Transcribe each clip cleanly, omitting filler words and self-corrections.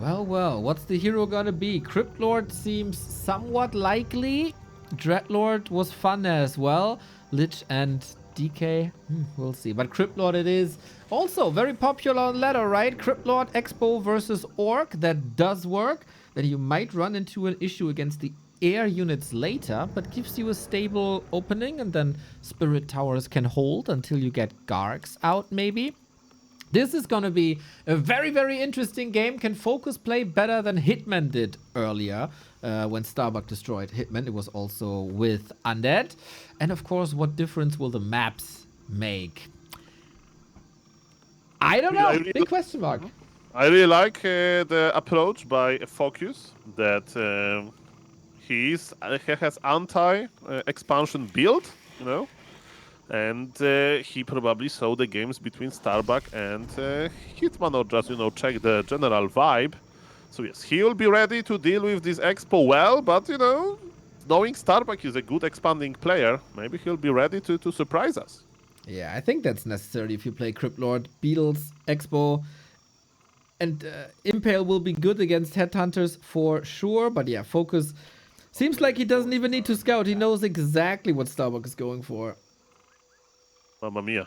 Well, well, what's the hero gonna be? Cryptlord seems somewhat likely. Dreadlord was fun as well. Lich and DK, we'll see. But Cryptlord it is. Also, very popular on ladder, right? Cryptlord Expo versus Orc. That does work. Then you might run into an issue against the air units later, but gives you a stable opening, and then Spirit Towers can hold until you get Gargs out, maybe. This is gonna be a very, very interesting game. Can Focus play better than Hitman did earlier when STARBUCK destroyed Hitman? It was also with Undead. And of course, what difference will the maps make? I don't know. Big question mark. I really like the approach by Focus that he has anti-expansion build, you know. And he probably saw the games between STARBUCK and Hitman, or just, check the general vibe. So yes, he will be ready to deal with this expo well, but, knowing STARBUCK is a good expanding player, maybe he'll be ready to surprise us. Yeah, I think that's necessary if you play Cryptlord, Beatles, Expo. And Impale will be good against Headhunters for sure, but yeah, Focus seems like he doesn't even need to scout. He knows exactly what STARBUCK is going for. Mamma mia.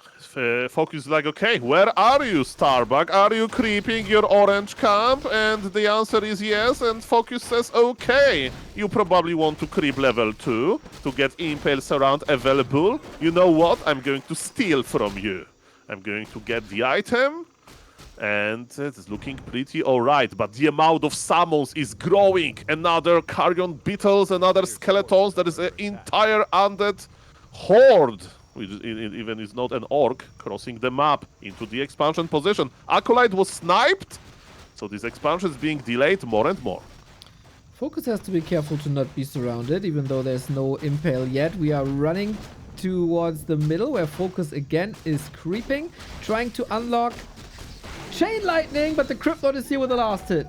Focus is like, okay, where are you, STARBUCK? Are you creeping your orange camp? And the answer is yes, and Focus says, okay. You probably want to creep level 2 to get Impale Surround available. You know what? I'm going to steal from you. I'm going to get the item, and it's looking pretty alright, but the amount of summons is growing. Another Carrion Beetles, another Skeletons. There is an entire undead horde, which even is not an orc, crossing the map into the expansion position. Acolyte was sniped, so this expansion is being delayed more and more. Focus has to be careful to not be surrounded, even though there's no Impale yet. We are running towards the middle, where Focus again is creeping, trying to unlock Chain Lightning, but the Cryptlord is here with the last hit.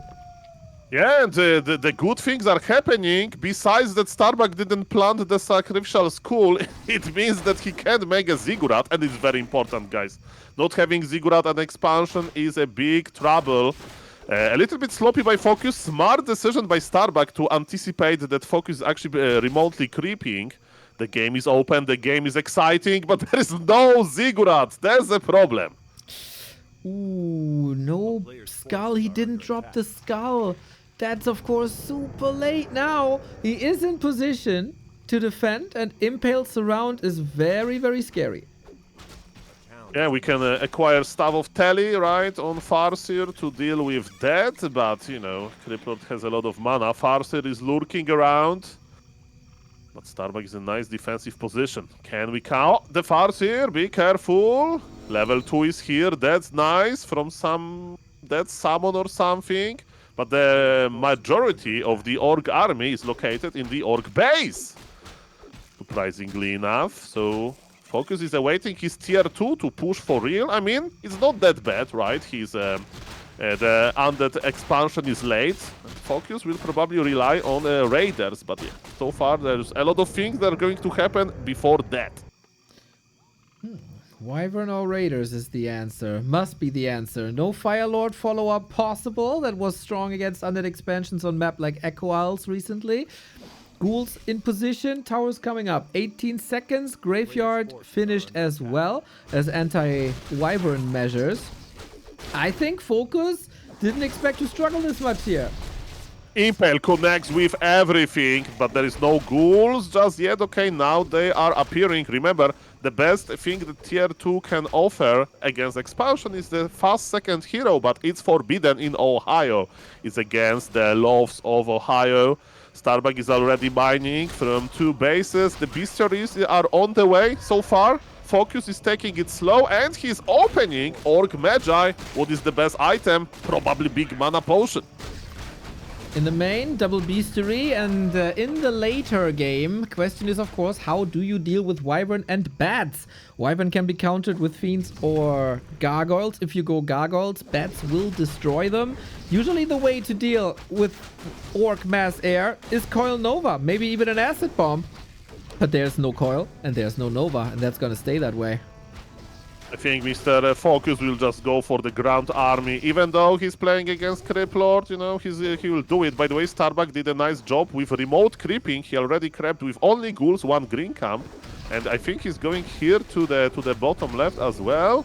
Yeah, and the good things are happening. Besides that STARBUCK didn't plant the Sacrificial Skull, it means that he can make a Ziggurat, and it's very important, guys. Not having Ziggurat and expansion is a big trouble. A little bit sloppy by Focus. Smart decision by STARBUCK to anticipate that Focus is actually remotely creeping. The game is open, the game is exciting, but there is no Ziggurat. There's a problem. Ooh, no skull. He didn't drop the skull. That's, of course, super late now. He is in position to defend, and Impale Surround is very, very scary. Yeah, we can acquire Staff of Tele, right, on Farseer to deal with that, but, Cryptlord has a lot of mana. Farseer is lurking around, but STARBUCK is in a nice defensive position. Can we count the Farseer? Be careful. Level 2 is here. That's nice from that summon or something. But the majority of the Orc army is located in the Orc base, surprisingly enough. So Focus is awaiting his tier 2 to push for real. I mean, it's not that bad, right? The Undead expansion is late. Focus will probably rely on Raiders, but yeah, so far there's a lot of things that are going to happen before that. Wyvern or Raiders is the answer. Must be the answer. No Firelord follow-up possible. That was strong against undead expansions on map like Echo Isles recently. Ghouls in position. Towers coming up. 18 seconds. Graveyard finished as well as anti-Wyvern measures. I think Focus didn't expect to struggle this much here. Impale connects with everything, but there is no ghouls just yet. Okay, now they are appearing. Remember, the best thing that tier 2 can offer against expansion is the fast second hero, but it's forbidden in Ohio. It's against the laws of Ohio. STARBUCK is already mining from 2 bases. The bestiaries are on the way so far. Focus is taking it slow, and he's opening Orc Magi. What is the best item? Probably Big Mana Potion. In the main, double bestiary, and in the later game, question is, of course, how do you deal with Wyvern and Bats? Wyvern can be countered with Fiends or Gargoyles. If you go Gargoyles, Bats will destroy them. Usually the way to deal with Orc Mass Air is Coil Nova, maybe even an Acid Bomb. But there's no Coil, and there's no Nova, and that's gonna stay that way. I think Mr. Focus will just go for the ground army, even though he's playing against Creep Lord, you know, he will do it. By the way, STARBUCK did a nice job with remote creeping. He already crept with only ghouls, 1 green camp, and I think he's going here to the bottom left as well.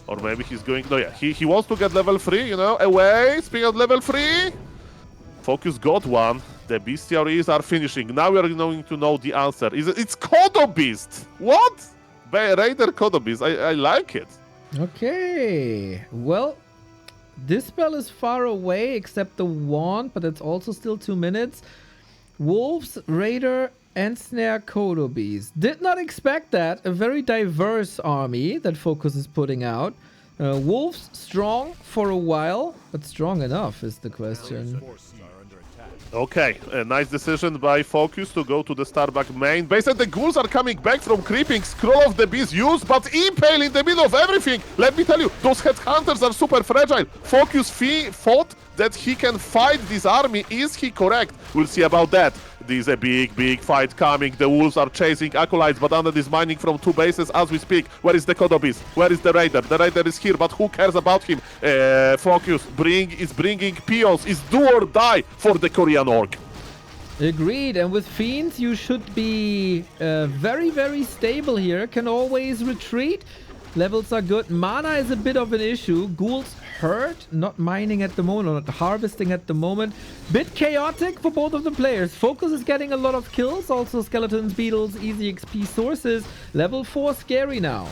Or maybe he's going, no, yeah, he wants to get level 3, you know, away, speaking of level 3. Focus got one. The bestiaries are finishing. Now we are going to know the answer. It's Kodo Beast. What? Raider Kodo Beast. I like it. Okay. Well, this spell is far away except the wand, but it's also still 2 minutes. Wolves, Raider, and Snare Kodo Beast. Did not expect that. A very diverse army that Focus is putting out. Wolves strong for a while, but strong enough is the question. Okay, a nice decision by Focus to go to the STARBUCK main base, and the ghouls are coming back from creeping. Scroll of the Beast used, but Impale in the middle of everything. Let me tell you, those headhunters are super fragile. Focus thought that he can fight this army. Is he correct? We'll see about that. There's a big fight coming. The wolves are chasing acolytes, but Undead is mining from 2 bases as we speak. Where is the Kodo Beast? Where is the Raider? The Raider is here, but who cares about him? Focus is bringing peons. Is do or die for the Korean orc. Agreed. And with Fiends, you should be very stable here. Can always retreat. Levels are good. Mana is a bit of an issue. Ghouls hurt. Not mining at the moment, not harvesting at the moment. Bit chaotic for both of the players. Focus is getting a lot of kills. Also skeletons, beetles, easy XP sources. Level 4 scary now.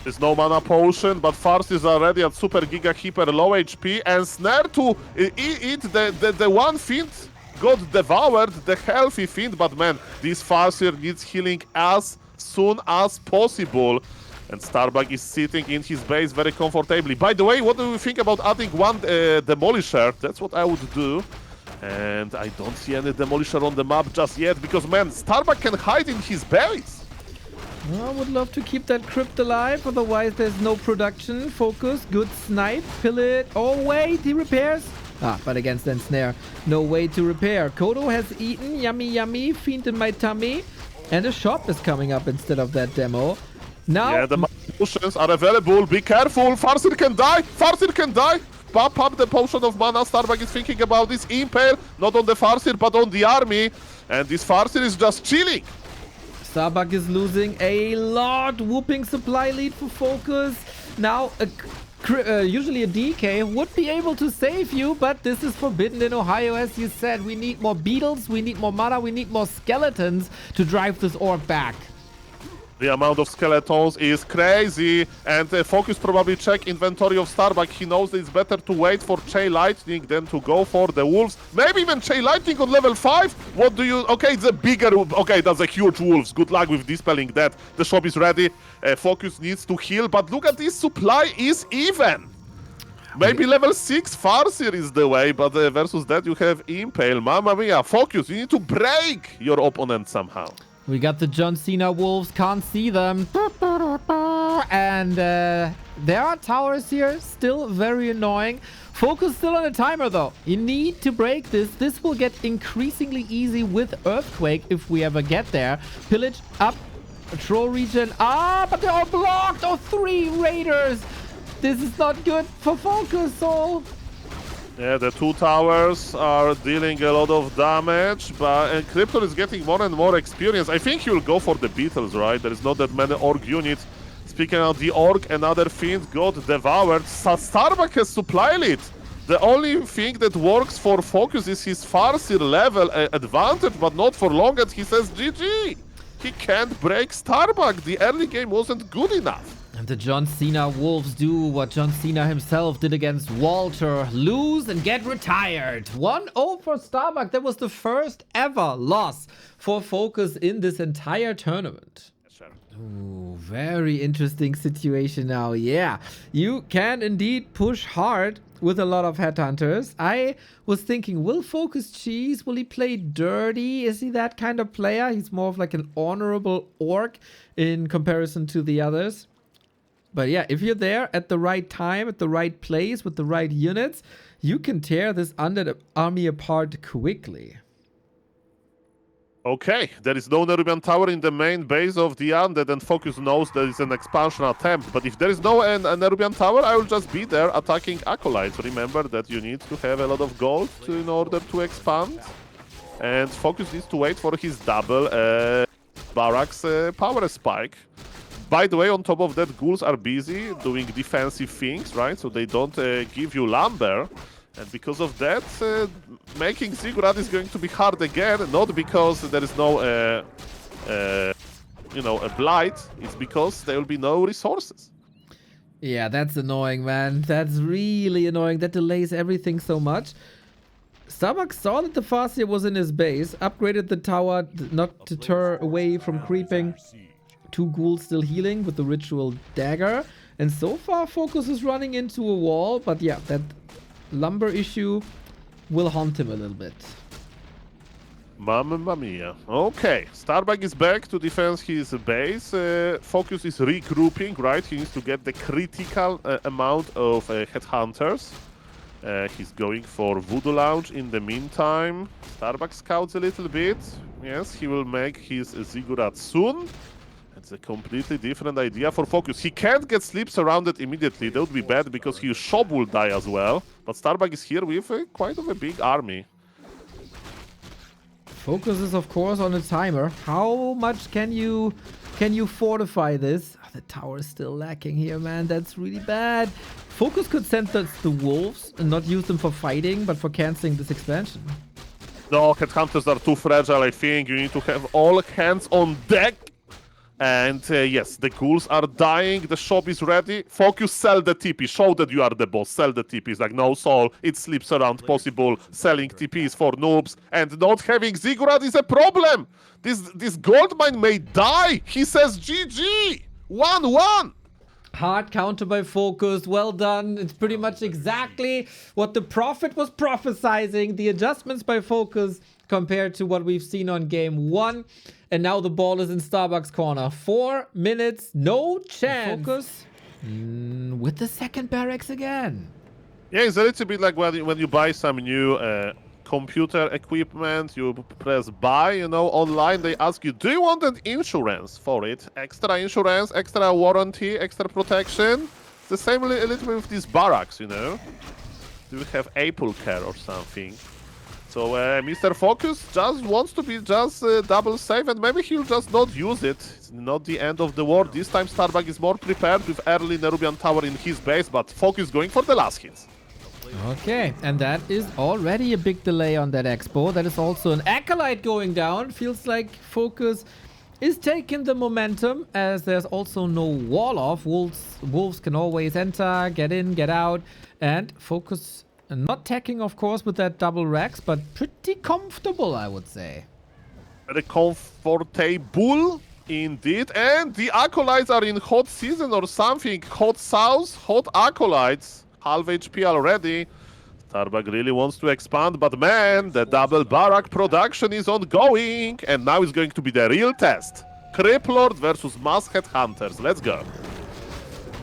There's no mana potion, but Farsi is already at super giga hyper low HP, and Snare to eat the one fiend got devoured, the healthy fiend, but man, this Farsi needs healing as soon as possible. And STARBUCK is sitting in his base very comfortably. By the way, what do you think about adding 1 Demolisher? That's what I would do. And I don't see any Demolisher on the map just yet, because man, STARBUCK can hide in his base. I would love to keep that crypt alive, otherwise there's no production. Focus, good snipe, pill it. Oh wait, he repairs. But against then Snare, no way to repair. Kodo has eaten, yummy, fiend in my tummy. And a shop is coming up instead of that demo. Now, yeah, the potions are available. Be careful. Farsi can die. Farsi can die. Pop the potion of mana. STARBUCK is thinking about this Impale, not on the Farsi, but on the army. And this Farsi is just chilling. STARBUCK is losing a lot. Whooping supply lead for Focus. Now, usually a DK would be able to save you, but this is forbidden in Ohio, as you said. We need more beetles, we need more mana, we need more skeletons to drive this orc back. The amount of skeletons is crazy, and Focus probably check inventory of STARBUCK. He knows that it's better to wait for Chain Lightning than to go for the wolves. Maybe even Chain Lightning on level 5. What do you... Okay, it's a bigger... Okay, that's a huge wolves. Good luck with dispelling that. The shop is ready. Focus needs to heal, but look at this. Supply is even. Maybe level 6 Farseer is the way, but versus that you have Impale. Mamma mia, Focus, you need to break your opponent somehow. We got the John Cena wolves, can't see them. And there are towers here, still very annoying. Focus still on a timer though. You need to break this. This will get increasingly easy with Earthquake if we ever get there. Pillage up, Troll region. But they're all blocked. Oh, 3 raiders. This is not good for Focus, Soul. Yeah, the 2 towers are dealing a lot of damage, but Cryptor is getting more and more experience. I think he will go for the beetles, right? There is not that many orc units. Speaking of the orc, another fiend got devoured. STARBUCK has supply lead. The only thing that works for Focus is his Farseer level advantage, but not for long, and he says GG. He can't break STARBUCK. The early game wasn't good enough. And the John Cena wolves do what John Cena himself did against Walter. Lose and get retired. 1-0 for STARBUCK. That was the first ever loss for Focus in this entire tournament. Yes, sir. Ooh, very interesting situation now. Yeah, you can indeed push hard with a lot of headhunters. I was thinking, will Focus cheese? Will he play dirty? Is he that kind of player? He's more of like an honorable orc in comparison to the others. But yeah, if you're there at the right time, at the right place, with the right units, you can tear this Undead army apart quickly. Okay, there is no Nerubian tower in the main base of the Undead, and Focus knows there is an expansion attempt. But if there is no a Nerubian tower, I will just be there attacking Acolytes. Remember that you need to have a lot of gold in order to expand. And Focus needs to wait for his double Barracks power spike. By the way, on top of that, ghouls are busy doing defensive things, right? So they don't give you lumber. And because of that, making Ziggurat is going to be hard again, not because there is no, a blight, it's because there will be no resources. Yeah, that's annoying, man. That's really annoying. That delays everything so much. STARBUCK saw that the Farseer was in his base, upgraded the tower not to deter away from creeping. 2 ghouls still healing with the ritual dagger. And so far, Focus is running into a wall, but yeah, that lumber issue will haunt him a little bit. Mamma mia. Okay, STARBUCK is back to defend his base. Focus is regrouping, right? He needs to get the critical amount of headhunters. He's going for Voodoo Lounge in the meantime. STARBUCK scouts a little bit. Yes, he will make his Ziggurat soon. It's a completely different idea for Focus. He can't get sleep surrounded immediately. That would be bad because his shop will die as well. But STARBUCK is here with quite of a big army. Focus is of course on a timer. How much can you fortify this? Oh, the tower is still lacking here, man. That's really bad. Focus could send the wolves and not use them for fighting, but for canceling this expansion. No, headhunters are too fragile, I think. You need to have all hands on deck. And yes, the ghouls are dying, the shop is ready. Focus, sell the TP, show that you are the boss, sell the TPs. Like, no soul, it slips around possible. Selling TPs for noobs and not having Ziggurat is a problem. This gold mine may die. He says GG, 1-1. Hard counter by Focus, well done. It's pretty much exactly what the Prophet was prophesizing. The adjustments by Focus compared to what we've seen on game 1. And now the ball is in STARBUCK's corner. 4 minutes, no chance. Focus with the second barracks again. Yeah, it's a little bit like when you buy some new computer equipment, you press buy, online, they ask you, do you want an insurance for it? Extra insurance, extra warranty, extra protection. It's the same a little bit with these barracks, Do you have Apple Care or something? So Mr. Focus just wants to be double safe, and maybe he'll just not use it. It's not the end of the war. This time STARBUCK is more prepared with early Nerubian tower in his base, but Focus going for the last hits. Okay, and that is already a big delay on that expo. That is also an Acolyte going down. Feels like Focus is taking the momentum, as there's also no wall off. Wolves can always enter, get in, get out, and Focus not teching, of course, with that double Rex, but pretty comfortable, I would say. Very comfortable indeed. And the Acolytes are in hot season or something. Hot south, hot Acolytes. Half HP already. STARBUCK really wants to expand, but man, the double barrack production is ongoing. And now is going to be the real test. Criplord versus Mass Headhunters. Let's go.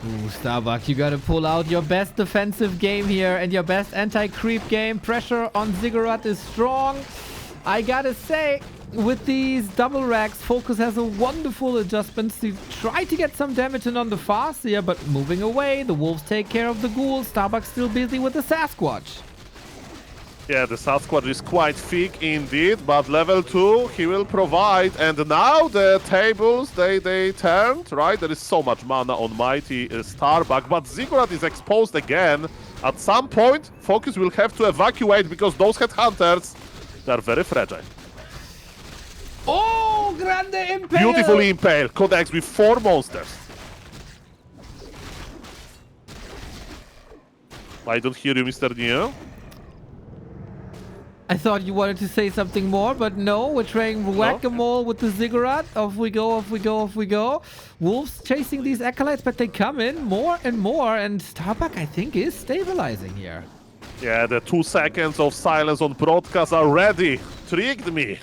Ooh, STARBUCK, you gotta pull out your best defensive game here and your best anti-creep game. Pressure on Ziggurat is strong. I gotta say, with these double racks, Focus has a wonderful adjustment to try to get some damage in on the Farseer, but moving away, the wolves take care of the ghouls. STARBUCK still busy with the Sasquatch. Yeah, the Sasquatch is quite thick indeed, but level 2 he will provide. And now the tables, they turned, right? There is so much mana on mighty STARBUCK, but Ziggurat is exposed again. At some point, Focus will have to evacuate because those headhunters, they are very fragile. Oh, Grande Impale! Beautifully impaled, connects with 4 monsters. I don't hear you, Mr. Neo. I thought you wanted to say something more, but no, we're trying whack-a-mole with the Ziggurat. Off we go, off we go, off we go. Wolves chasing these Acolytes, but they come in more and more, and STARBUCK, I think, is stabilizing here. Yeah, the 2 seconds of silence on broadcast are ready. Tricked me.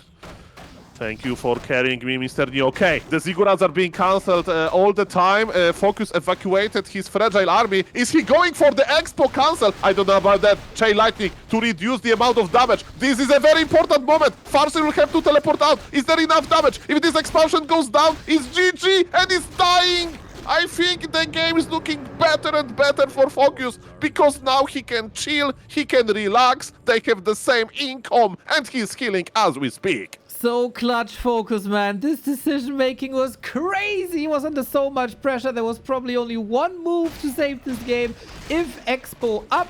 Thank you for carrying me, Mr. Neo. Okay, the Zigurats are being cancelled all the time. Focus evacuated his fragile army. Is he going for the Expo cancel? I don't know about that. Chain Lightning to reduce the amount of damage. This is a very important moment. Farseer will have to teleport out. Is there enough damage? If this expansion goes down, it's GG and it's dying. I think the game is looking better and better for Focus because now he can chill, he can relax, they have the same income and he's healing as we speak. So clutch Focus, man. This decision making was crazy. He was under so much pressure. There was probably only one move to save this game. If Expo up,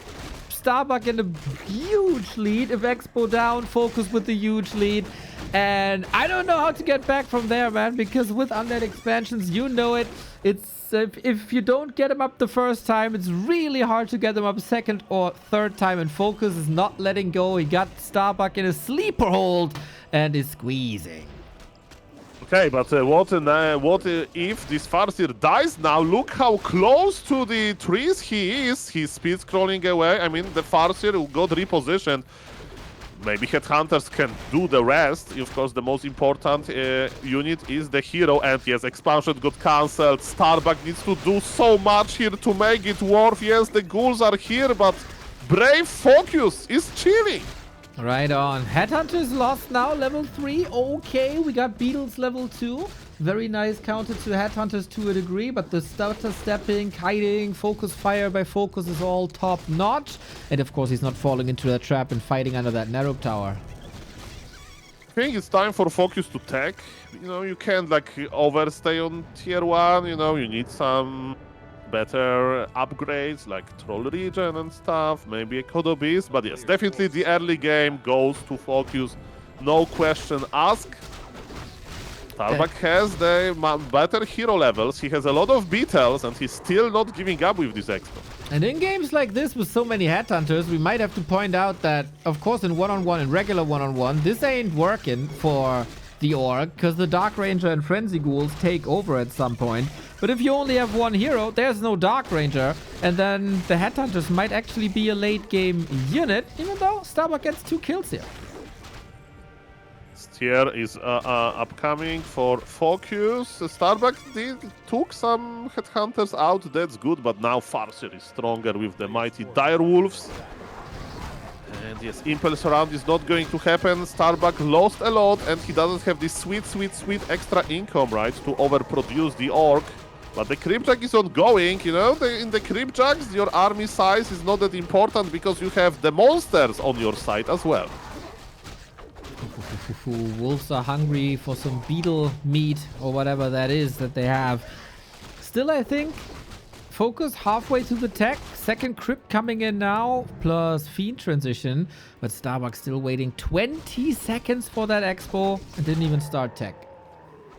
STARBUCK in a huge lead. If Expo down, Focus with the huge lead. And I don't know how to get back from there, man, because with undead expansions, you know it. It's if you don't get them up the first time, it's really hard to get them up second or third time. And Focus is not letting go. He got STARBUCK in a sleeper hold and is squeezing. Okay, but what if this Farseer dies now? Look how close to the trees he is. He's speed scrolling away. I mean, the Farseer got repositioned. Maybe Headhunters can do the rest. Of course, the most important unit is the hero. And yes, expansion got cancelled. STARBUCK needs to do so much here to make it worth. Yes, the ghouls are here, but Brave Focus is chilling. Right on. Headhunters lost now, level 3. Okay, we got Beetles level 2. Very nice counter to Headhunters to a degree, but the stutter stepping, kiting, focus fire by Focus is all top notch. And of course, he's not falling into a trap and fighting under that narrow tower. I think it's time for Focus to tech. You know, you can't like overstay on tier 1. You know, you need some better upgrades like Troll Regen and stuff, maybe a Kodo Beast. But yes, definitely the early game goes to Focus. No question asked. STARBUCK has the better hero levels, he has a lot of beetles, and he's still not giving up with this expo. And in games like this with so many Headhunters, we might have to point out that, of course, in one-on-one and regular one-on-one, this ain't working for the org, because the Dark Ranger and Frenzy Ghouls take over at some point. But if you only have one hero, there's no Dark Ranger, and then the Headhunters might actually be a late-game unit, even though STARBUCK gets 2 kills here. Tier is upcoming for Focus. STARBUCK took some Headhunters out, that's good, but now Farseer is stronger with the mighty Direwolves. And yes, Impulse round is not going to happen. STARBUCK lost a lot, and he doesn't have this sweet extra income, right, to overproduce the orc. But the Cryptjug is ongoing, you know, in the Cryptjugs, your army size is not that important because you have the monsters on your side as well. Wolves are hungry for some beetle meat or whatever that is that they have. Still, I think Focus halfway to the tech. Second crypt coming in now, plus Fiend transition. But STARBUCK still waiting 20 seconds for that expo and didn't even start tech.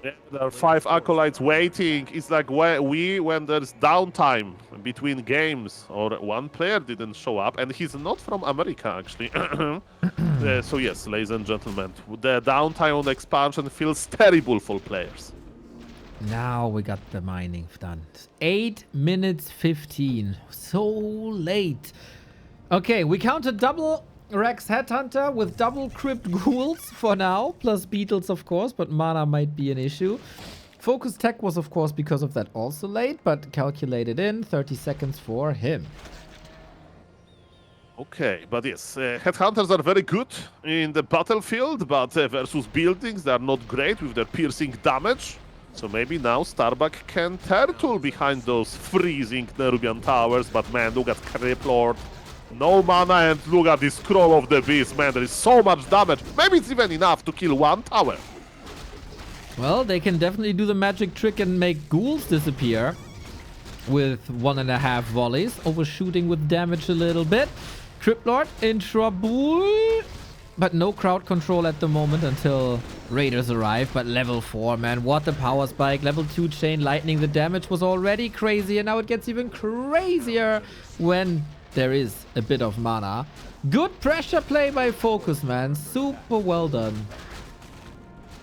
Yeah, there are 5 acolytes waiting. It's like when there's downtime between games or one player didn't show up, and he's not from America actually. So yes, ladies and gentlemen, the downtime on the expansion feels terrible for players. Now we got the mining done. 8 minutes 15. So late. Okay, we counted double Rex Headhunter with double Crypt Ghouls for now, plus Beetles of course, but mana might be an issue. Focus Tech was of course because of that also late, but calculated in 30 seconds for him. Okay, but yes, Headhunters are very good in the battlefield, but versus buildings they are not great with their piercing damage. So maybe now STARBUCK can turtle behind those freezing Nerubian towers, but man, look at Criplord. No mana, and look at this Scroll of the Beast, man, there is so much damage. Maybe it's even enough to kill one tower. Well, they can definitely do the magic trick and make ghouls disappear with 1.5 volleys, overshooting with damage a little bit. Criplord in trouble, but no crowd control at the moment until Raiders arrive. But level 4, man, what the power spike. Level 2 Chain Lightning, the damage was already crazy, and now it gets even crazier when there is a bit of mana. Good pressure play by Focus, man. Super well done.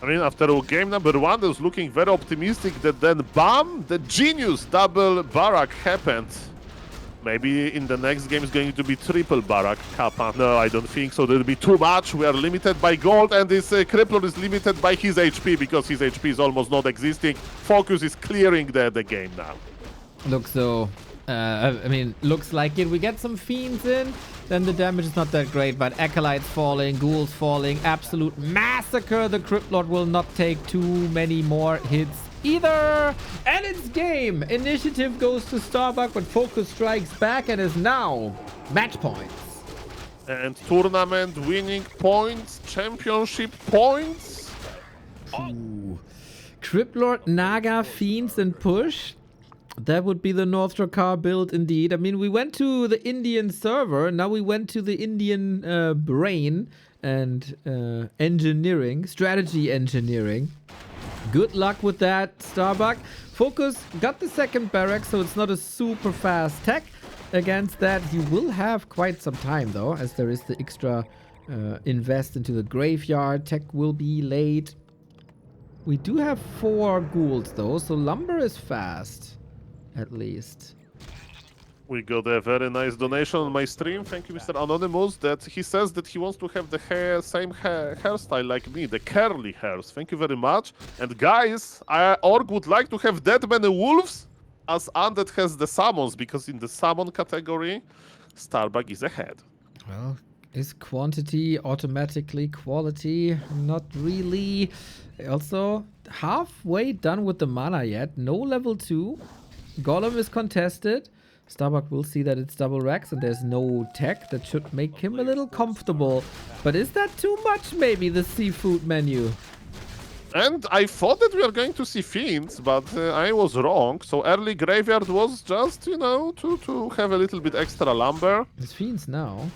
I mean, after game number 1, I was looking very optimistic that then, bam, the genius double barrack happened. Maybe in the next game is going to be triple Barak Kappa. No, I don't think so. There'll be too much. We are limited by gold, and this Crippler is limited by his HP because his HP is almost not existing. Focus is clearing the game now. Looks so. I mean, looks like it. We get some fiends in, then the damage is not that great, but Acolytes falling, Ghouls falling, absolute massacre. The Crypt Lord will not take too many more hits either. And it's game. Initiative goes to STARBUCK, but Focus strikes back and is now match points. And tournament winning points, championship points. Ooh. Crypt Lord, Naga, Fiends, and Push. That would be the North Drakkar build indeed. I mean, we went to the Indian server, now we went to the Indian brain and engineering, strategy engineering. Good luck with that, STARBUCK. Focus got the second barrack, so it's not a super fast tech. Against that, you will have quite some time though, as there is the extra invest into the graveyard. Tech will be late. We do have 4 ghouls though, so lumber is fast. At least. We got a very nice donation on my stream. Thank you, Mr. Anonymous. That he says that he wants to have the same hairstyle like me, the curly hairs. Thank you very much. And guys, Org would like to have that many wolves as Undead has the summons, because in the summon category, STARBUCK is ahead. Well, is quantity automatically quality? Not really. Also, halfway done with the mana yet. No level 2. Golem is contested. STARBUCK will see that it's double racks and there's no tech. That should make him a little comfortable. But is that too much, maybe, the seafood menu? And I thought that we are going to see Fiends, but I was wrong. So early Graveyard was just, you know, to have a little bit extra lumber. It's Fiends now.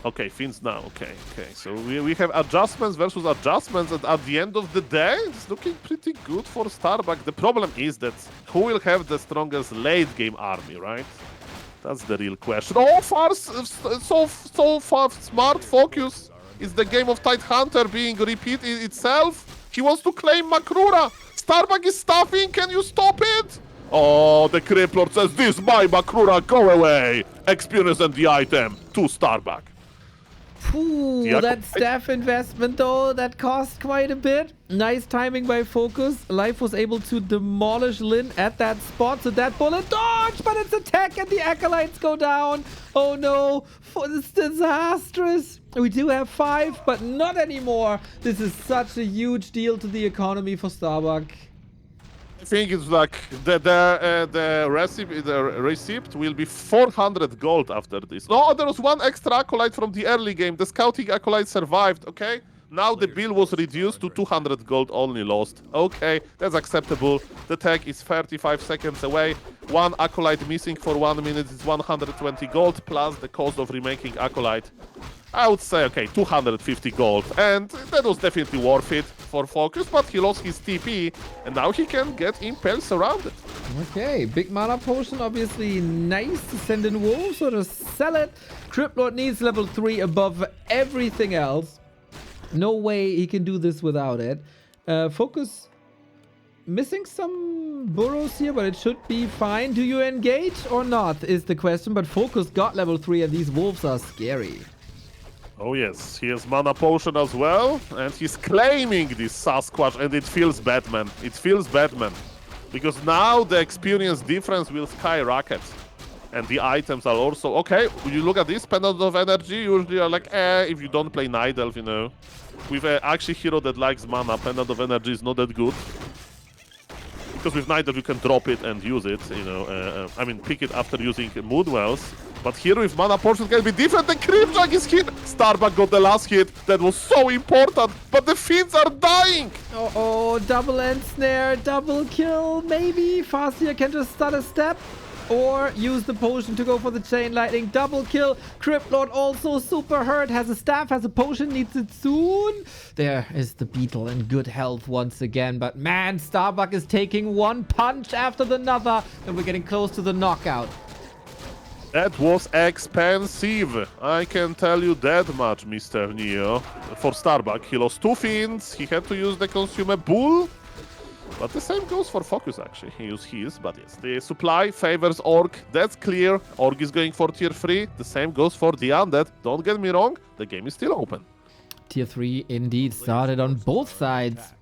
Okay, Fiends now. Okay. So we have adjustments versus adjustments, and at the end of the day, it's looking pretty good for STARBUCK. The problem is that who will have the strongest late game army, right? That's the real question. Oh, so far smart Focus. Is the game of Tidehunter being repeated itself? He wants to claim Makrura. STARBUCK is stuffing. Can you stop it? Oh, the Crypt Lord says, "This my Makrura, go away." Experience and the item to STARBUCK. Ooh, that staff investment though, that cost quite a bit. Nice timing by Focus. Life was able to demolish Lin at that spot, so that bullet dodge, but it's a tech and the Acolytes go down. Oh no, it's disastrous. We do have 5, but not anymore. This is such a huge deal to the economy for STARBUCK. I think it's like the receipt will be 400 gold after this. No, there was one extra acolyte from the early game. The scouting acolyte survived, okay? Now the bill was reduced to 200 gold only lost. Okay, that's acceptable. The tech is 35 seconds away. One acolyte missing for 1 minute is 120 gold plus the cost of remaking acolyte. I would say, okay, 250 gold. And that was definitely worth it for Focus, but he lost his TP, and now he can get Impels around it. Okay, big mana potion, obviously nice to send in wolves or to sell it. Crypt Lord needs level 3 above everything else. No way he can do this without it. Focus missing some burrows here, but it should be fine. Do you engage or not is the question, but Focus got level 3 and these wolves are scary. Oh yes, he has mana potion as well, and he's claiming this Sasquatch, and it feels bad, man. It feels bad, man. Because now the experience difference will skyrocket. And the items are also... Okay, you look at this, Pendant of Energy, usually are like, if you don't play Night Elf, you know. With an actually hero that likes mana, Pendant of Energy is not that good. Because with Night Elf you can drop it and use it, you know. I mean, pick it after using Moonwells. But here with mana portion can be different. The Cryptjack is hit. STARBUCK got the last hit. That was so important. But the Fiends are dying. Oh, double end snare, double kill. Maybe Farseer can just start a step. Or use the potion to go for the chain lightning. Double kill. Crypt Lord also super hurt. Has a staff, has a potion, needs it soon. There is the beetle in good health once again. But man, STARBUCK is taking one punch after the other. And we're getting close to the knockout. That was expensive. I can tell you that much, Mr. Neo. For STARBUCK, he lost 2 Fiends. He had to use the Consumer Bull. But the same goes for Focus, actually. He used his, but yes. The supply favors Orc. That's clear. Orc is going for tier 3. The same goes for the Undead. Don't get me wrong. The game is still open. Tier 3 indeed started on both sides.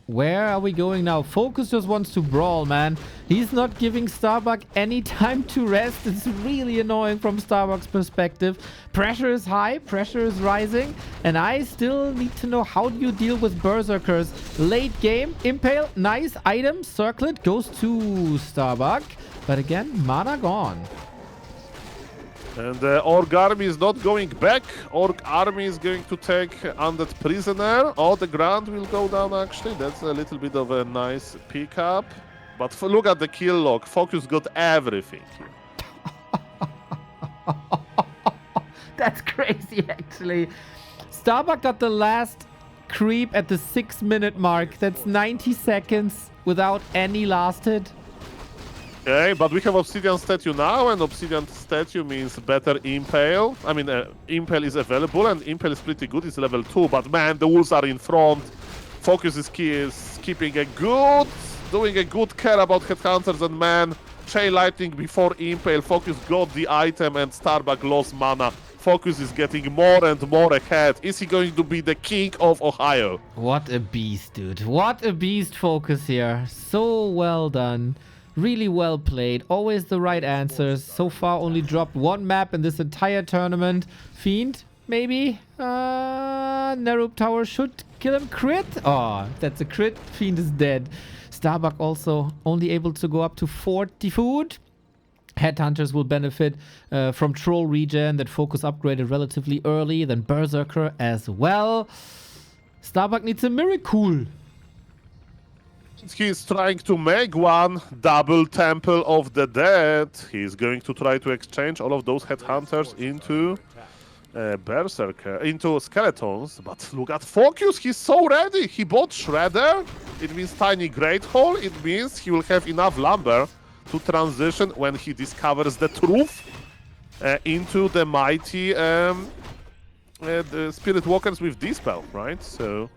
Where are we going now? Focus just wants to brawl, man. He's not giving STARBUCK any time to rest. It's really annoying from STARBUCK's perspective. Pressure is high, pressure is rising, and I still need to know, how do you deal with Berserkers? Late game, Impale, nice item, Circlet goes to STARBUCK, but again, mana gone. And the Orc army is not going back. Orc army is going to take Undead Prisoner. Oh, the Grand will go down, actually. That's a little bit of a nice pickup. But look at the kill log. Focus got everything here. That's crazy, actually. STARBUCK got the last creep at the 6-minute mark. That's 90 seconds without any last hit. Okay, but we have Obsidian Statue now, and Obsidian Statue means better Impale. I mean, Impale is available, and Impale is pretty good. It's level 2, but man, the Wolves are in front. Focus is keeping a good, doing a good care about Headhunters, and man, Chain Lightning before Impale. Focus got the item, and STARBUCK lost mana. Focus is getting more and more ahead. Is he going to be the king of Ohio? What a beast, dude. What a beast, Focus here. So well done. Really well played. Always the right answers. So far only dropped one map in this entire tournament. Fiend, maybe? Narrow Tower should kill him. Crit? Oh, that's a crit. Fiend is dead. STARBUCK also only able to go up to 40 food. Headhunters will benefit from Troll regen that Focus upgraded relatively early. Then Berserker as well. STARBUCK needs a miracle. He's trying to make one double Temple of the Dead. He's going to try to exchange all of those Headhunters into Berserker, into Skeletons. But look at Focus, he's so ready. He bought Shredder. It means Tiny Great Hole. It means he will have enough lumber to transition when he discovers the truth into the mighty the Spirit Walkers with Dispel, right? So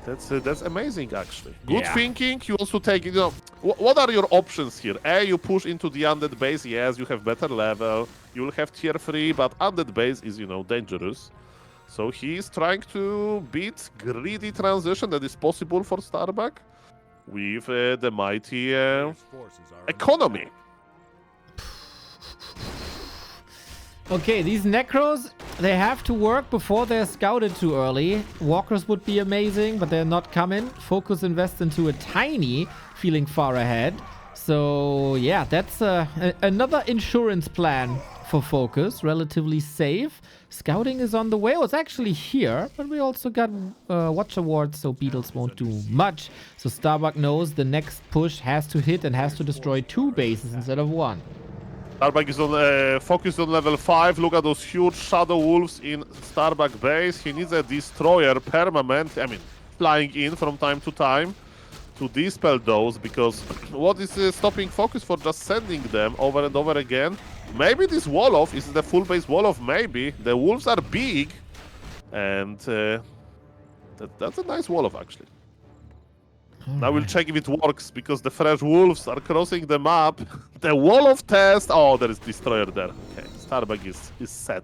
that's amazing, actually. Good thinking. You also take, you know, what are your options here? You push into the Undead base. Yes, you have better level. You will have tier 3, but Undead base is, you know, dangerous. So he's trying to beat greedy transition that is possible for STARBUCK with the mighty economy. Okay, these Necros, they have to work before they're scouted too early. Walkers would be amazing, but they're not coming. Focus invests into a Tiny, feeling far ahead. So, yeah, that's another insurance plan for Focus. Relatively safe. Scouting is on the way. Oh, it's actually here, but we also got Watch Awards, so Beetles won't do much. So STARBUCK knows the next push has to hit and has to destroy 2 bases instead of 1. STARBUCK is on focused on level 5. Look at those huge Shadow Wolves in STARBUCK base. He needs a Destroyer permanent, I mean, flying in from time to time to dispel those, because what is stopping Focus for just sending them over and over again? Maybe this Wolof is the full base Wolof, maybe. The Wolves are big, and that's a nice Wolof, actually. Now we'll check if it works, because the fresh wolves are crossing the map. The wall of test. Oh, there is Destroyer there. Okay, STARBUCK is set.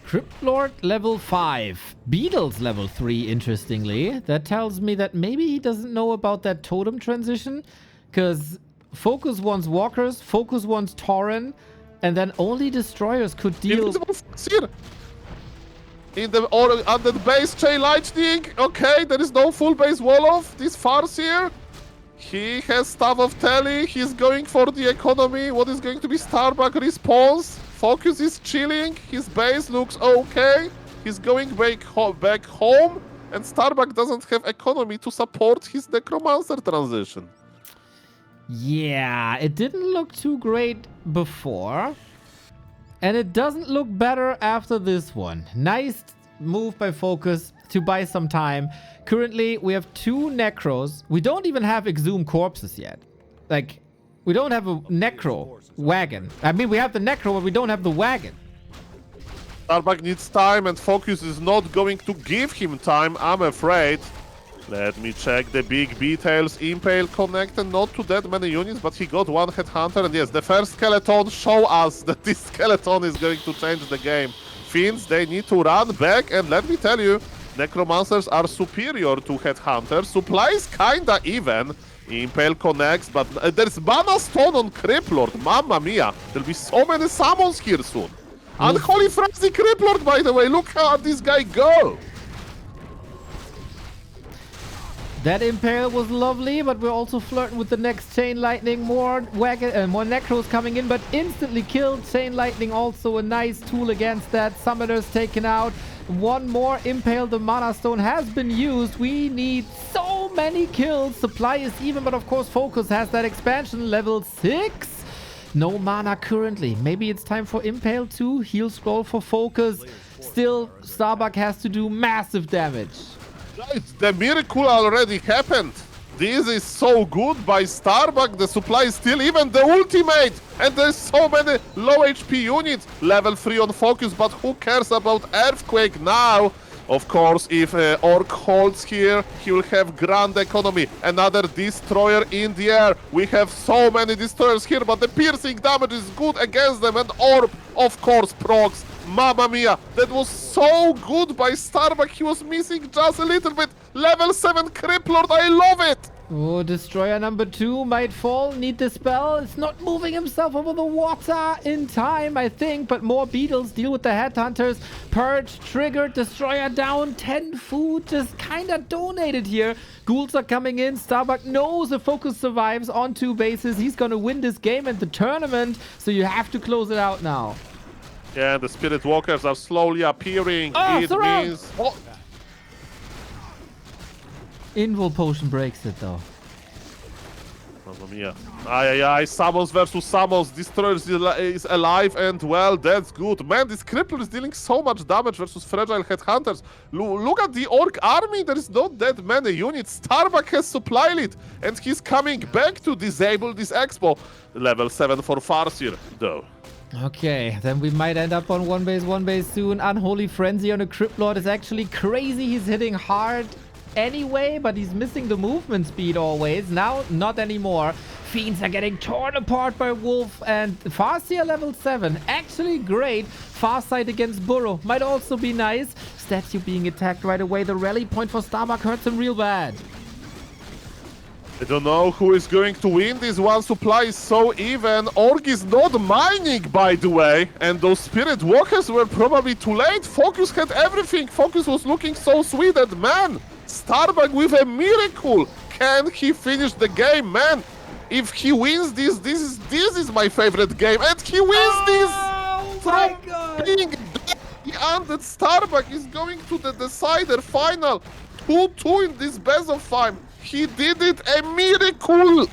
Cryptlord level 5. Beetles level 3, interestingly. That tells me that maybe he doesn't know about that totem transition, because Focus wants Walkers, Focus wants Tauren, and then only Destroyers could deal... In the Undead base, Chain Lightning. Okay, there is no full base Wolof. This Farseer. He has Staff of Telly. He's going for the economy. What is going to be STARBUCK response? Focus is chilling. His base looks okay. He's going back home. And STARBUCK doesn't have economy to support his Necromancer transition. Yeah, it didn't look too great before. And it doesn't look better after this one. Nice move by Focus to buy some time. Currently, we have 2 Necros. We don't even have Exhumed Corpses yet. Like, we don't have a Necro wagon. I mean, we have the Necro, but we don't have the wagon. STARBUCK needs time, and Focus is not going to give him time, I'm afraid. Let me check the big details. Impale connected, not to that many units, but he got one headhunter. And yes, the first skeleton show us that this skeleton is going to change the game. Fiends, they need to run back, and let me tell you, necromancers are superior to headhunters. Supplies kinda even. Impale connects, but there's mana stone on Criplord. Mamma mia, there'll be so many summons here soon. Unholy Frenzy Criplord, by the way, look how this guy go. That Impale was lovely, but we're also flirting with the next Chain Lightning. More Necros coming in, but instantly killed. Chain Lightning also a nice tool against that. Summoners taken out. One more Impale. The Mana Stone has been used. We need so many kills. Supply is even, but of course Focus has that expansion. Level 6. No mana currently. Maybe it's time for Impale to heal scroll for Focus. Still, STARBUCK has to do massive damage. Guys, the miracle already happened. This is so good by STARBUCK. The supply is still even the ultimate. And there's so many low HP units. Level 3 on Focus, but who cares about Earthquake now? Of course, if Orc holds here, he will have grand economy. Another destroyer in the air. We have so many destroyers here, but the piercing damage is good against them. And Orb, of course, procs. Mamma mia, that was so good by STARBUCK. He was missing just a little bit. Level 7 Criplord, I love it. Oh, Destroyer number 2 might fall. Need the spell. It's not moving himself over the water in time, I think. But more beetles deal with the headhunters. Purge triggered. Destroyer down. 10 food just kind of donated here. Ghouls are coming in. STARBUCK knows if Focus survives on 2 bases. He's going to win this game and the tournament. So you have to close it out now. Yeah, the Spirit Walkers are slowly appearing. Oh, it means... Oh. Invul Potion breaks it though. Mamma mia. Aye, summons versus summons. Destroyer is alive, and well, that's good. Man, this Crippler is dealing so much damage versus fragile headhunters. Look at the Orc army. There is not that many units. STARBUCK has supply lead, and he's coming back to disable this expo. Level 7 for Farseer, though. Okay, then we might end up on one base soon. Unholy Frenzy on a Crypt Lord is actually crazy. He's hitting hard anyway, but he's missing the movement speed always. Now, not anymore. Fiends are getting torn apart by Wolf, and Farseer level 7. Actually great. Farsight against Burrow might also be nice. Statue being attacked right away. The rally point for STARBUCK hurts him real bad. I don't know who is going to win. This one supply is so even. Org is not mining, by the way. And those Spirit Walkers were probably too late. Focus had everything. Focus was looking so sweet. And man, STARBUCK with a miracle. Can he finish the game, man? If he wins this is my favorite game. And he wins this! Oh my god! And that STARBUCK is going to the decider final. 2-2 in this best of 5. He did it, a miracle!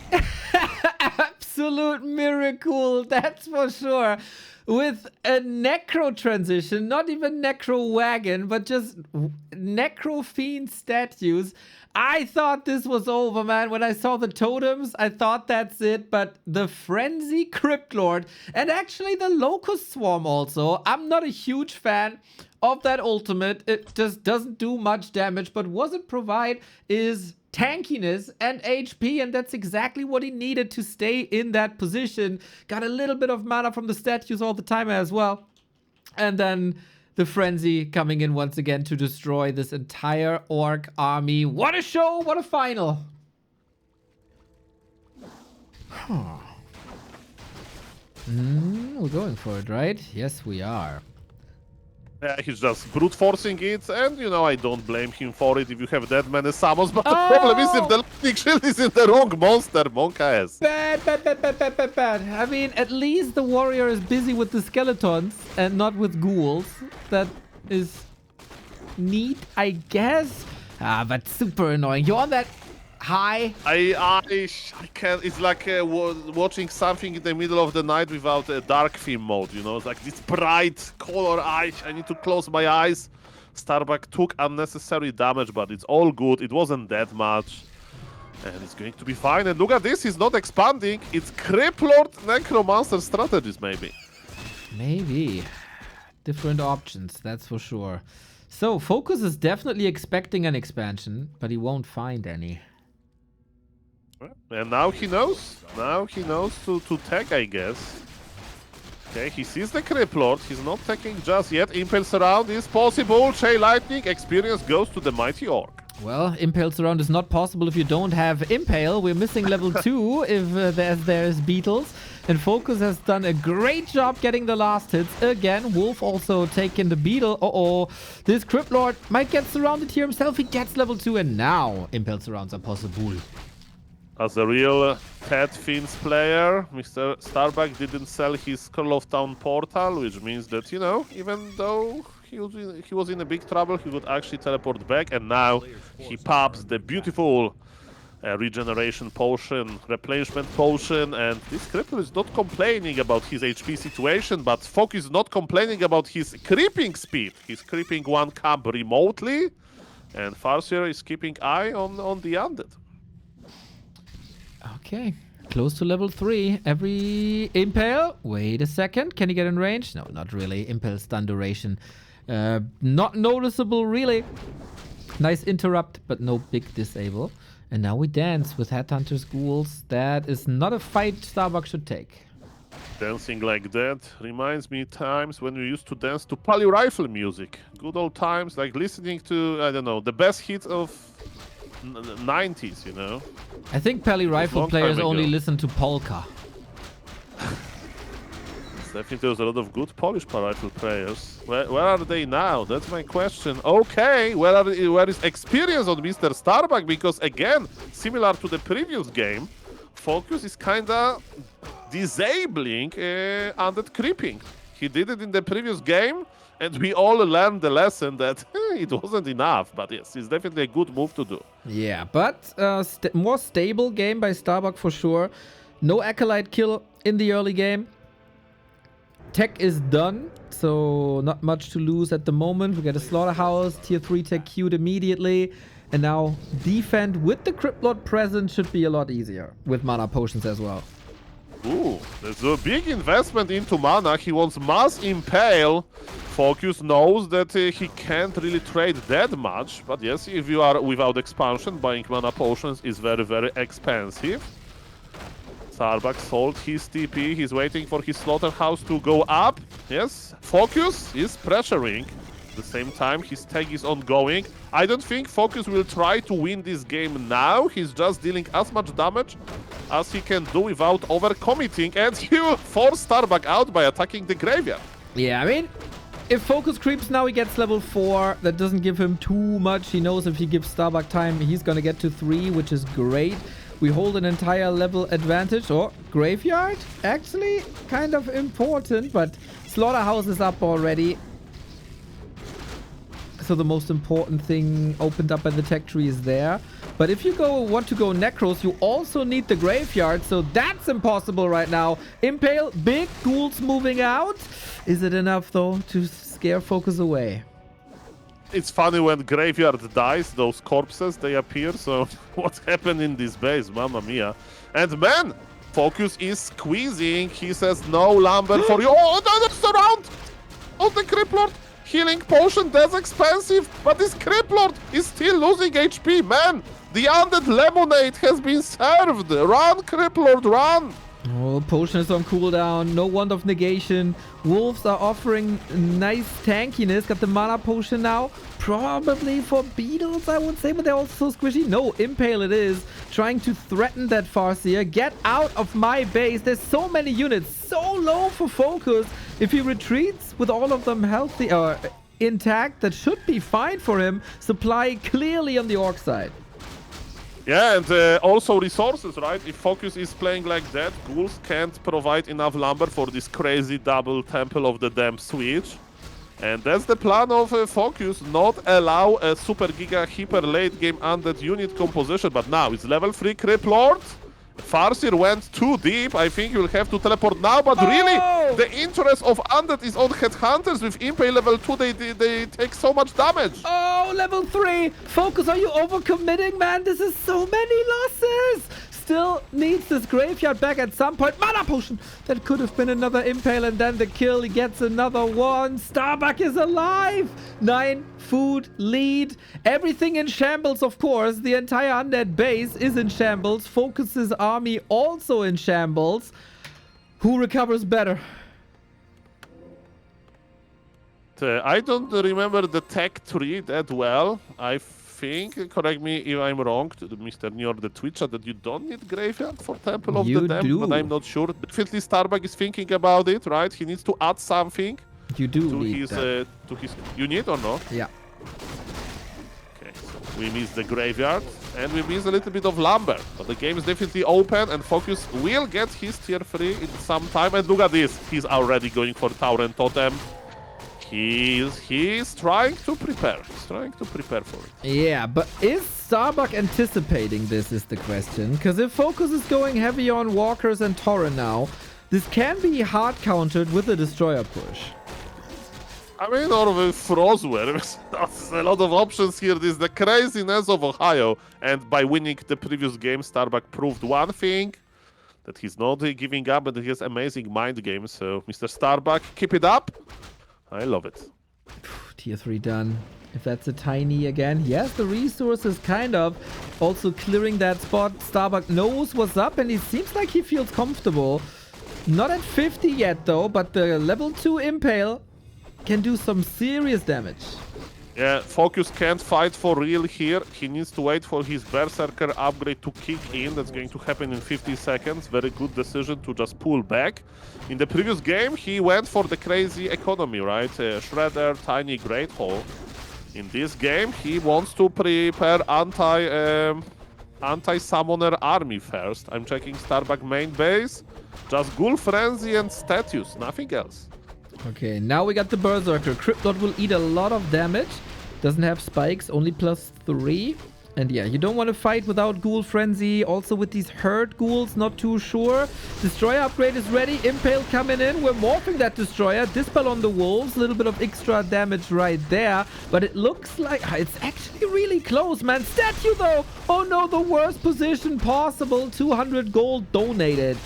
Absolute miracle, that's for sure. With a Necro transition, not even Necro Wagon, but just Necro Fiend statues. I thought this was over, man. When I saw the totems, I thought that's it. But the Frenzy Crypt Lord, and actually the Locust Swarm also. I'm not a huge fan of that ultimate. It just doesn't do much damage, but what it provide is tankiness and HP, and that's exactly what he needed to stay in that position. Got a little bit of mana from the statues all the time as well. And then the Frenzy coming in once again to destroy this entire Orc army. What a show! What a final! We're going for it, right? Yes, we are. Yeah, he's just brute forcing it, and you know, I don't blame him for it if you have that many summons, but the problem is if the lightning shield is in the wrong monster, Monka has. Bad. I mean, at least the warrior is busy with the skeletons and not with ghouls. That is neat, I guess. But super annoying. You're on that high. I can't. It's like watching something in the middle of the night without a dark theme mode. You know, it's like this bright color. I need to close my eyes. STARBUCK took unnecessary damage, but it's all good. It wasn't that much, and it's going to be fine. And look at this. He's not expanding. It's Crypt Lord Necromancer strategies, maybe. Maybe different options. That's for sure. So, Focus is definitely expecting an expansion, but he won't find any. And now he knows. Now he knows to tag, I guess. Okay, he sees the Crypt Lord. He's not tagging just yet. Impale Surround is possible. Chain Lightning experience goes to the Mighty Orc. Well, Impale Surround is not possible if you don't have Impale. We're missing level 2 if there's Beetles. And Focus has done a great job getting the last hits. Again, Wolf also taking the Beetle. Uh-oh. This Crypt Lord might get surrounded here himself. He gets level 2 and now Impale Surrounds are possible. As a real Ted Fins player, Mr. STARBUCK didn't sell his Call of Town portal, which means that, you know, even though he was in a big trouble, he would actually teleport back, and now he pops the beautiful regeneration potion, replenishment potion, and this Cripple is not complaining about his HP situation, but Focus is not complaining about his creeping speed. He's creeping one cub remotely, and Farseer is keeping eye on the Undead. Okay, close to level 3. Every Impale. Wait a second. Can he get in range? No, not really. Impale stun duration. Not noticeable, really. Nice interrupt, but no big disable. And now we dance with Headhunters, Ghouls. That is not a fight STARBUCK should take. Dancing like that reminds me times when we used to dance to poly rifle music. Good old times, like listening to, I don't know, the best hits of 90s, you know? I think Pally Rifle players only listen to polka. Definitely there's a lot of good Polish rifle players. Where are they now? That's my question. Okay, where is experience on Mr. STARBUCK? Because again, similar to the previous game, Focus is kinda disabling undead creeping. He did it in the previous game, and we all learned the lesson that it wasn't enough. But yes, it's definitely a good move to do. Yeah, but more stable game by STARBUCK for sure. No Acolyte kill in the early game. Tech is done, so not much to lose at the moment. We get a Slaughterhouse, tier 3 tech queued immediately. And now defend with the Crypt Lord present should be a lot easier with mana potions as well. Ooh, there's a big investment into mana. He wants Mass Impale. Focus knows that he can't really trade that much. But yes, if you are without expansion, buying mana potions is very, very expensive. STARBUCK sold his TP. He's waiting for his Slaughterhouse to go up. Yes, Focus is pressuring. At the same time, his tag is ongoing. I don't think Focus will try to win this game now. He's just dealing as much damage as he can do without overcommitting. And he will force STARBUCK out by attacking the graveyard. Yeah, I mean, if Focus creeps now, he gets level 4. That doesn't give him too much. He knows if he gives STARBUCK time, he's going to get to 3, which is great. We hold an entire level advantage. Or graveyard? Actually, kind of important, but Slaughterhouse is up already. So the most important thing opened up by the tech tree is there. But if you want to go Necros, you also need the graveyard. So that's impossible right now. Impale, big ghouls moving out. Is it enough, though, to scare Focus away? It's funny when graveyard dies, those corpses, they appear. So what happened in this base? Mamma mia. And man, Focus is squeezing. He says no lumber for you. Oh, no, that's around. Oh, the Crypt Lord. Healing potion, that's expensive, but this Crypt Lord is still losing HP, man. The Undead Lemonade has been served. Run, Crypt Lord, run. Oh, potion is on cooldown. No Wand of Negation. Wolves are offering nice tankiness. Got the mana potion now. Probably for Beetles, I would say, but they're also so squishy. No, Impale it is. Trying to threaten that Farseer. Get out of my base. There's so many units. So low for Focus. If he retreats with all of them healthy or intact, that should be fine for him. Supply clearly on the Orc side. Yeah, and also resources, right? If Focus is playing like that, Ghouls can't provide enough lumber for this crazy double Temple of the Damned switch. And that's the plan of Focus, not allow a super giga hyper late game undead unit composition. But now it's level 3 Crypt Lord. Farseer went too deep. I think you'll have to teleport now, but really, the interest of Undead is on Headhunters. With Impale level 2, they take so much damage. Oh, level 3! Focus, are you overcommitting, man? This is so many losses! still needs this graveyard back at some point. Mana potion! That could have been another impale, and then the kill. He gets another one. STARBUCK is alive! 9 food lead. Everything in shambles, of course. The entire undead base is in shambles. Focus's army also in shambles. Who recovers better? I don't remember the tech tree that well. I think, correct me if I'm wrong, to Mr. New York, the Twitcher, that you don't need graveyard for Temple of the Damned, but I'm not sure. Definitely STARBUCK is thinking about it, right? He needs to add something. You do to need his, that. to his. You need or not? Yeah. Okay, so we miss the graveyard and we miss a little bit of lumber, but the game is definitely open and Focus will get his tier 3 in some time. And look at this, he's already going for Tower and Totem. He's trying to prepare. He's trying to prepare for it. Yeah, but is STARBUCK anticipating this is the question? Because if Focus is going heavy on Walkers and Torrent now, this can be hard countered with a Destroyer push. I mean, or with Frostware. There's a lot of options here. This is the craziness of Ohio. And by winning the previous game, STARBUCK proved one thing, that he's not giving up, but he has amazing mind games. So, Mr. STARBUCK, keep it up. I love it. Tier 3 done. If that's a tiny again. Yes, the resource is kind of also clearing that spot. STARBUCK knows what's up and he seems like he feels comfortable. Not at 50 yet though, but the level 2 Impale can do some serious damage. Yeah, Focus can't fight for real here. He needs to wait for his Berserker upgrade to kick in. That's going to happen in 50 seconds. Very good decision to just pull back. In the previous game, he went for the crazy economy, right? Shredder, Tiny Great Hole. In this game, he wants to prepare anti-summoner army first. I'm checking STARBUCK main base. Just Ghoul Frenzy and Statues, nothing else. Okay, now we got the Berserker. Cryptlord will eat a lot of damage. Doesn't have spikes, only +3. And yeah, you don't want to fight without Ghoul Frenzy. Also with these herd ghouls, not too sure. Destroyer upgrade is ready. Impale coming in. We're morphing that Destroyer. Dispel on the wolves. A little bit of extra damage right there. But it looks like it's actually really close, man. Statue though. Oh no, the worst position possible. 200 gold donated.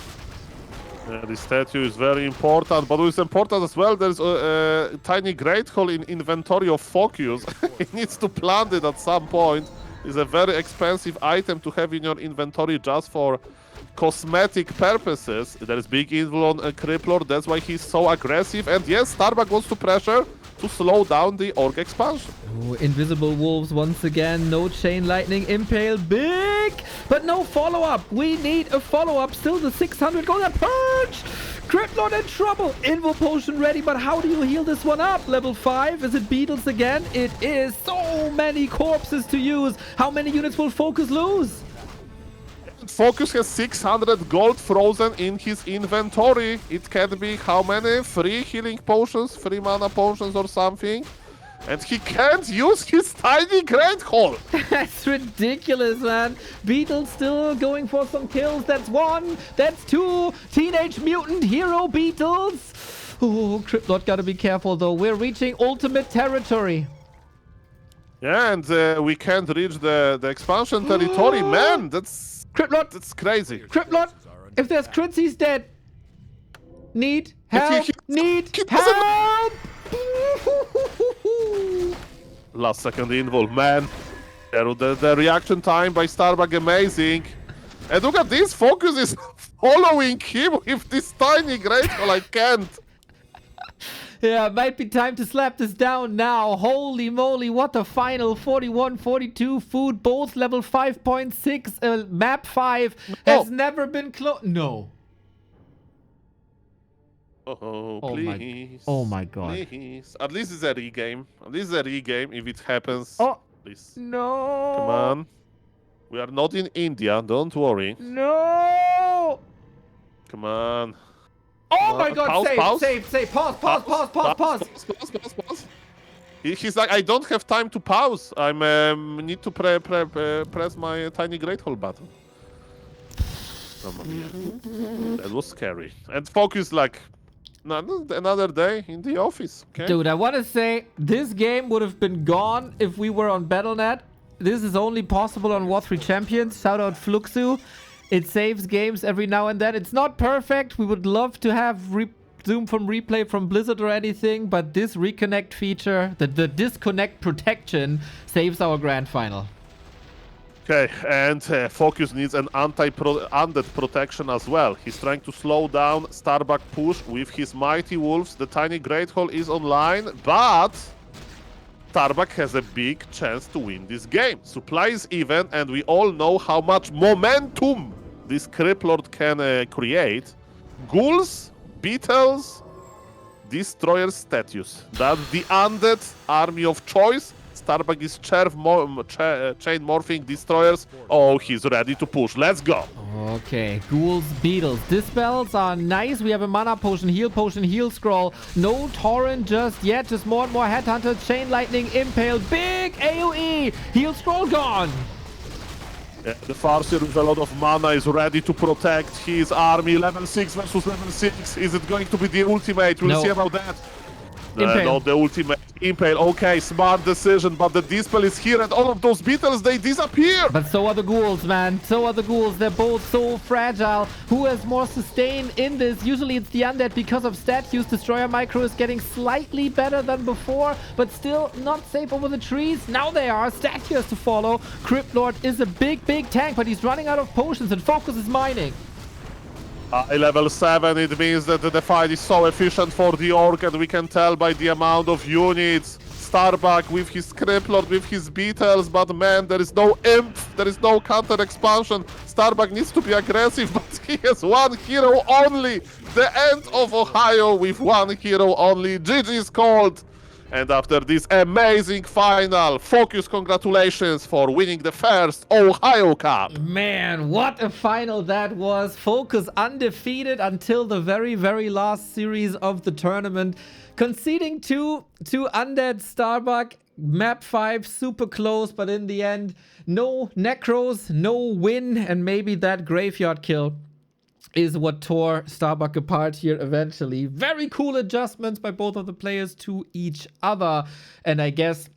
The statue is very important, but it's important as well. There's a tiny great hole in inventory of Focus. He needs to plant it at some point. It's a very expensive item to have in your inventory just for cosmetic purposes. There is big influence on Cryptlord. That's why he's so aggressive. And yes, STARBUCK wants to pressure to slow down the Orc expansion. Ooh, invisible wolves once again. No chain lightning. Impale big, but no follow-up. We need a follow-up. Still the 600 gold. A purge. Cryptlord in trouble. Invo potion ready, but how do you heal this one up? Level 5. Is it Beetles again? It is. So many corpses to use. How many units will Focus lose? Focus has 600 gold frozen in his inventory. It can be how many? 3 healing potions, 3 mana potions or something. And he can't use his tiny great hole. That's ridiculous, man. Beetle still going for some kills. That's 1. That's 2. Teenage Mutant Hero Beetles. Oh, Cryptlord gotta be careful though. We're reaching ultimate territory. Yeah, and we can't reach the expansion territory. Man, that's crazy. Cryptlord, if there's crits, he's dead. Need help. Need help. Last second involve, man. The reaction time by STARBUCK amazing. And look at this, Focus is following him with this tiny great hole. I can't. Yeah, might be time to slap this down now. Holy moly, what a final. 41, 42 food, both level 5.6. Map 5 has never been close. No. Oh, please. Oh my god. Please. At least it's a regame. At least it's a regame if it happens. Oh, please. No. Come on. We are not in India, don't worry. No. Come on. Oh my god, pause. save. Pause. He's like, I don't have time to pause. I'm need to press my tiny great hole button. That was scary. And Focus like, another day in the office. Okay? Dude, I want to say this game would have been gone if we were on Battle.net. This is only possible on War 3 Champions. Shout out Fluxu. It saves games every now and then. It's not perfect. We would love to have zoom from replay from Blizzard or anything, but this reconnect feature, the disconnect protection, saves our grand final. Okay, and Focus needs an undead protection as well. He's trying to slow down STARBUCK push with his Mighty Wolves. The Tiny Great Hall is online, but STARBUCK has a big chance to win this game. Supply is even, and we all know how much momentum this Criplord can create. Ghouls, Beetles, Destroyer statues. That's the undead army of choice. STARBUCK is chain morphing destroyers. Oh, he's ready to push. Let's go. Okay, Ghouls, Beetles. Dispels are nice. We have a mana potion, heal scroll. No torrent just yet. Just more and more headhunters. Chain lightning, impale. Big AoE. Heal scroll gone. Yeah, the Farseer with a lot of mana is ready to protect his army. Level 6 versus level 6. Is it going to be the ultimate? We'll see about that. Not the ultimate. Impale, okay, smart decision, but the Dispel is here and all of those Beetles, they disappear! But so are the Ghouls, man. So are the Ghouls. They're both so fragile. Who has more sustain in this? Usually it's the Undead because of statues. Destroyer Micro is getting slightly better than before, but still not safe over the trees. Now they are. Statue has to follow. Cryptlord is a big tank, but he's running out of potions and Focus is mining. Level 7, it means that the fight is so efficient for the Orc, and we can tell by the amount of units. STARBUCK with his Criplord, with his Beetles, but man, there is no imp, there is no counter expansion. STARBUCK needs to be aggressive, but he has one hero only. The end of Ohio with one hero only. GG is called. And after this amazing final, Focus, congratulations for winning the first Ohio Cup. Man, what a final that was. Focus undefeated until the very last series of the tournament. Conceding to Undead STARBUCK. Map 5, super close, but in the end, no Necros, no win, and maybe that graveyard kill is what tore STARBUCK apart here eventually. Very cool adjustments by both of the players to each other. And I guess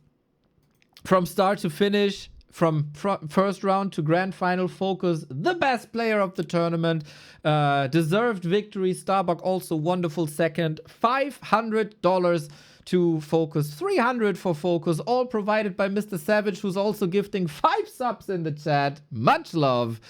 from start to finish, from first round to grand final, Focus, the best player of the tournament. Deserved victory. STARBUCK also wonderful second. $500 to Focus, 300 for Focus, all provided by Mr. Savage, who's also gifting 5 subs in the chat. Much love.